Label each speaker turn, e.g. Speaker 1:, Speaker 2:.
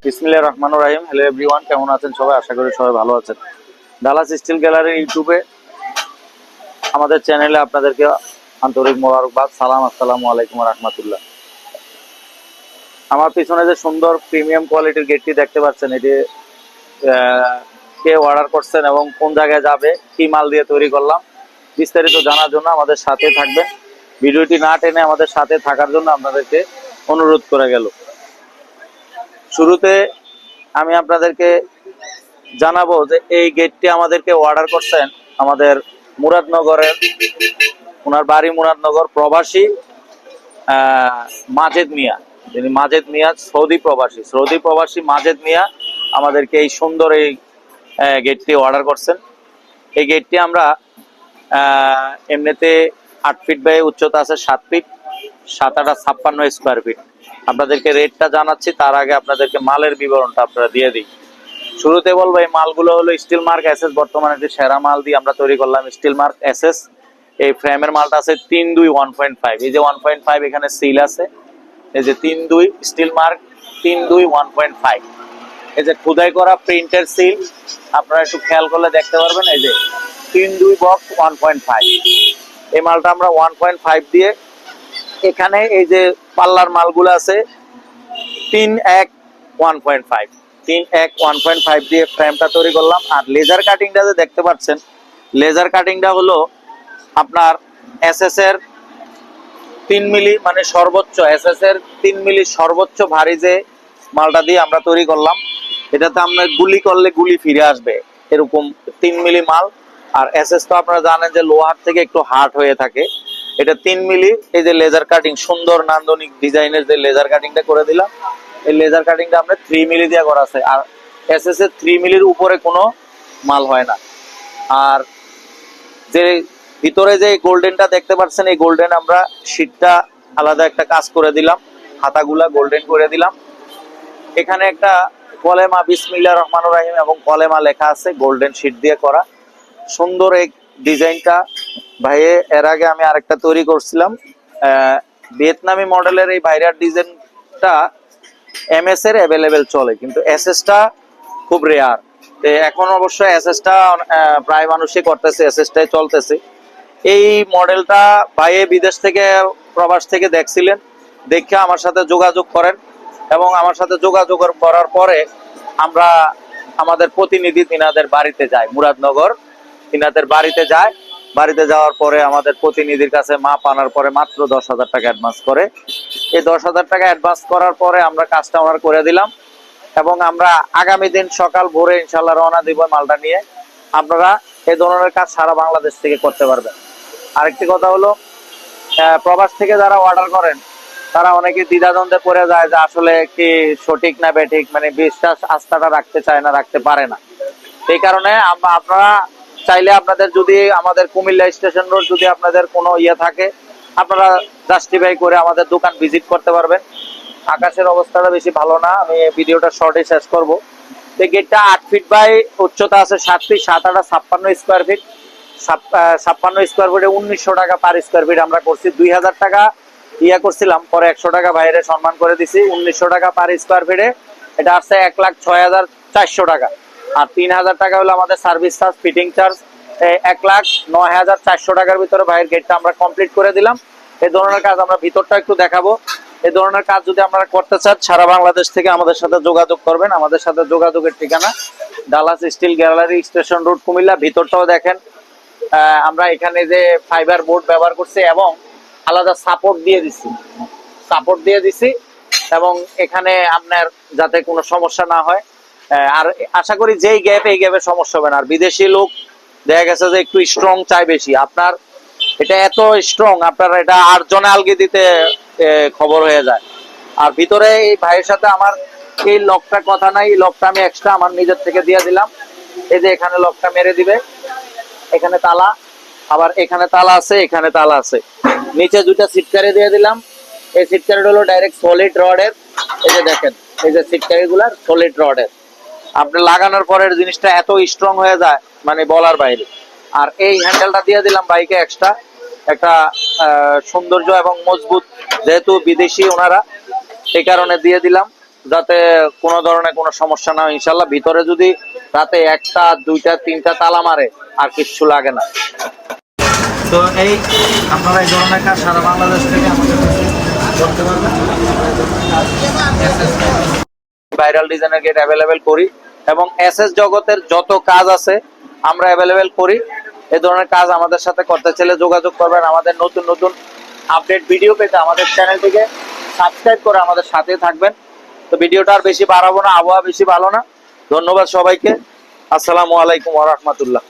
Speaker 1: বিসমিল্লাহির রহমানির রহিম। Hello everyone, কেমন আছেন সবাই? আশা করি সবাই ভালো আছেন। ডালাস স্টিল গ্যালারি ইউটিউবে আমাদের চ্যানেলে আপনাদেরকে আন্তরিক মোবারকবাদ, সালাম, আসসালামু আলাইকুম ওয়া রাহমাতুল্লাহ। আমার পিছনে যে সুন্দর প্রিমিয়াম কোয়ালিটির গেটটি দেখতে পাচ্ছেন, এটি কে অর্ডার করছেন এবং কোন জায়গায় যাবে, কি মাল দিয়ে তৈরি করলাম, বিস্তারিত জানার জন্য আমাদের সাথে থাকবেন। ভিডিওটি না টেনে আমাদের সাথে থাকার জন্য আপনাদেরকে অনুরোধ করে গেল। শুরুতে আমি আপনাদেরকে জানাবো যে এই গেটটি আমাদেরকে অর্ডার করছেন আমাদের মুরাদনগরের, ওনার বাড়ি মুরাদনগর, প্রবাসী মাজেদ মিয়া। তিনি মাজেদ মিয়া সৌদি প্রবাসী মাজেদ মিয়া আমাদেরকে এই সুন্দর এই গেটটি অর্ডার করছেন। এই গেটটি আমরা এমনিতে 8 ফিট বাই উচ্চতা আছে 7 ফিট, 7-8 স্কোয়ার ফিট। আপনাদেরকে রেটটা জানাচ্ছি, তার আগে আপনাদেরকে মালের বিবরণটা আপনারা দিয়ে দিই। শুরুতে বলবো এই মালগুলো হলো স্টিল মার্ক এসএস, বর্তমানে একটি সেরা মাল দিয়ে আমরা তৈরি করলাম স্টিল মার্ক এসএস। এই ফ্রেমের মালটা আছে 3-2 1.5। এই যে 1.5 এখানে সিল আছে, এই যে 3-2 স্টিল মার্ক 3-2 1.5। এই যে খোদাই করা প্রিন্টের সিল, আপনারা একটু খেয়াল করলে দেখতে পারবেন। এই যে 3-2 বক্স 1.5, এই মালটা আমরা 1.5 দিয়ে, এখানে এই যে পাল্লার মালগুলো আছে 3-1 1.5, 3-1 1.5 দিয়ে ফ্রেমটা তৈরি করলাম। আর লেজার কাটিংটা যে দেখতে পাচ্ছেন, লেজার কাটিংটা হলো আপনার এসএস এর 3 মিলি, মানে সর্বোচ্চ এসএস এর 3 মিলি সর্বোচ্চ ভারী যে মালটা দিয়ে আমরা তৈরি করলাম। এটাতে আমরা গুলি করলে গুলি ফিরে আসবে, এরকম 3 মিলি মাল। আর এসএস তো আপনারা জানেন যে লোহার থেকে একটু হার্ড হয়ে থাকে, এটা 3 মিলি। এই যে লেজার কাটিং, সুন্দর নান্দনিক ডিজাইনের যে লেজার কাটিংটা করে দিলাম, এই লেজার কাটিংটা আমরা 3 মিলি দিয়ে করা আছে। আর এসএস এর 3 মিলির উপরে কোনো মাল হয় না। আর যে ভিতরে যে গোল্ডেনটা দেখতে পাচ্ছেন, এই গোল্ডেন আমরা শীটটা আলাদা একটা কাজ করে দিলাম, হাতাগুলা গোল্ডেন করে দিলাম। এখানে একটা কলেমা বিসমিল্লাহির রহমানির রহিম এবং কলেমা লেখা আছে, গোল্ডেন শীট দিয়ে করা সুন্দর এই ডিজাইনটা। ভাইয়ে এর আগে আমি আরেকটা তৈরি করছিলাম ভিয়েতনামি মডেলের, এই ভাইরার ডিজাইনটা এমএস এর অ্যাভেলেবেল চলে, কিন্তু এসএসটা খুব রেয়ার। এখন অবশ্য এসএসটা প্রায় মানুষই করতেছে, এসএসটাই চলতেছে। এই মডেলটা ভাইয়ে বিদেশ থেকে, প্রবাস থেকে দেখছিলেন, দেখে আমার সাথে যোগাযোগ করেন এবং আমার সাথে যোগাযোগ করার পরে আমরা আমাদের প্রতিনিধি তিনাদের বাড়িতে যাই, মুরাদনগর তিনাদের বাড়িতে যায়। বাড়িতে যাওয়ার পরে আমাদের প্রতিনিধির কাছে মাপ আনার পরে মাত্র 10,000 টাকা অ্যাডভান্স করে। এই 10,000 টাকা অ্যাডভান্স করার পরে আমরা কাজটা ওনার করে দিলাম এবং আমরা আগামী দিন সকাল ভোরে ইনশাল্লাহ রওনা দিব মালটা নিয়ে। আপনারা এই ধরনের কাজ সারা বাংলাদেশ থেকে করতে পারবেন। আরেকটি কথা হলো, প্রবাস থেকে যারা অর্ডার করেন তারা অনেকে দ্বিধাদ্বন্দ্বে পড়ে যায় যে আসলে কি সঠিক না বেঠিক, মানে বিশ্বাস আস্থাটা রাখতে চায় না, রাখতে পারে না। এই কারণে আপনারা চাইলে, আপনাদের যদি আমাদের কুমিল্লা স্টেশন রোড যদি আপনাদের কোনো ইয়ে থাকে, আপনারা জাস্টিফাই করে আমাদের দোকান ভিজিট করতে পারবেন। আকাশের অবস্থাটা বেশি ভালো না, আমি ভিডিওটা শর্টে শেষ করব। এই গেটটা 8 ফিট বাই উচ্চতা আছে 7 ফিট, 7-8 স্কোয়ার ফিট, 56 স্কোয়ার ফিটে 1900 টাকা পার স্কোয়ার ফিট আমরা করছি। 2000 টাকা ইয়া করছিলাম, পরে 100 টাকা বাইরে সম্মান করে দিছি। 1900 টাকা পার স্কোয়ার ফিটে এটা আসছে 1,06,400 টাকা। আর 3,000 টাকা হলো আমাদের সার্ভিস চার্জ, ফিটিং চার্জ। 1,09,400 টাকার ভিতরে ভাইয়ের গেটটা আমরা কমপ্লিট করে দিলাম। এই ধরনের কাজ আমরা ভিতরটা একটু দেখাবো। এই ধরনের কাজ যদি আপনারা করতে চান সারা বাংলাদেশ থেকে আমাদের সাথে যোগাযোগ করবেন। আমাদের সাথে যোগাযোগের ঠিকানা Dallas steel gallery, station road, Comilla. ভিতরটাও দেখেন, আমরা এখানে যে ফাইবার বোর্ড ব্যবহার করছি এবং আলাদা সাপোর্ট দিয়ে দিছি এবং এখানে আপনার যাতে কোনো সমস্যা না হয়। আর আশা করি যেই গ্যাপ, এই গ্যাপে সমস্যা হবে না। আর বিদেশি লোক দেখা গেছে যে একটু স্ট্রং চাই বেশি, আপনার এটা এত স্ট্রং, আপনার এটা 8 জনে আলগি দিতে খবর হয়ে যায়। আর ভিতরে এই ভাইয়ের সাথে আমার এই লকটা কথা নাই, এই লকটা আমি এক্সট্রা আমার নিজের থেকে দিয়ে দিলাম। এই যে এখানে লকটা মেরে দিবে, এখানে তালা, আবার এখানে তালা আছে, এখানে তালা আছে। নিচে 2টা সিটকারি দিয়ে দিলাম। এই সিটকারি হলো ডাইরেক্ট সলিড রডের, এই যে দেখেন, এই যে সিটকারি গুলা সলিড রডের। আপনি লাগানোর পরের জিনিসটা এত স্ট্রং হয়ে যায়, মানে বলার বাইরে। আর এই হ্যান্ডেলটা দিয়ে দিলাম বাইকে এক্সট্রা, একটা সৌন্দর্য এবং মজবুত, যেহেতু বিদেশি ওনারা, এই কারণে দিয়ে দিলাম। যাতে কোনো ধরনের কোনো সমস্যা না হয় ইনশাল্লাহ। ভিতরে যদি রাতে একটা দুইটা তিনটা তালা মারে আর কিচ্ছু লাগে না। তো এই আপনারা এই ধরনের কাজ সারা বাংলাদেশ থেকে আমাদের কাছে করতে পারবেন। ভাইরাল ডিজাইনের গেট অ্যাভেলেবেল করি এবং এসএস জগতের যত কাজ আছে আমরা অ্যাভেলেবেল করি। এই ধরনের কাজ আমাদের সাথে করতে চাইলে যোগাযোগ করবেন। আমাদের নতুন নতুন আপডেট ভিডিও পেতে আমাদের চ্যানেলটিকে সাবস্ক্রাইব করে আমাদের সাথে থাকবেন। তো ভিডিওটা আর বেশি বাড়াবো না, আবহাওয়া বেশি ভালো না। ধন্যবাদ সবাইকে। আসসালামু আলাইকুম ওয়া রাহমাতুল্লাহ।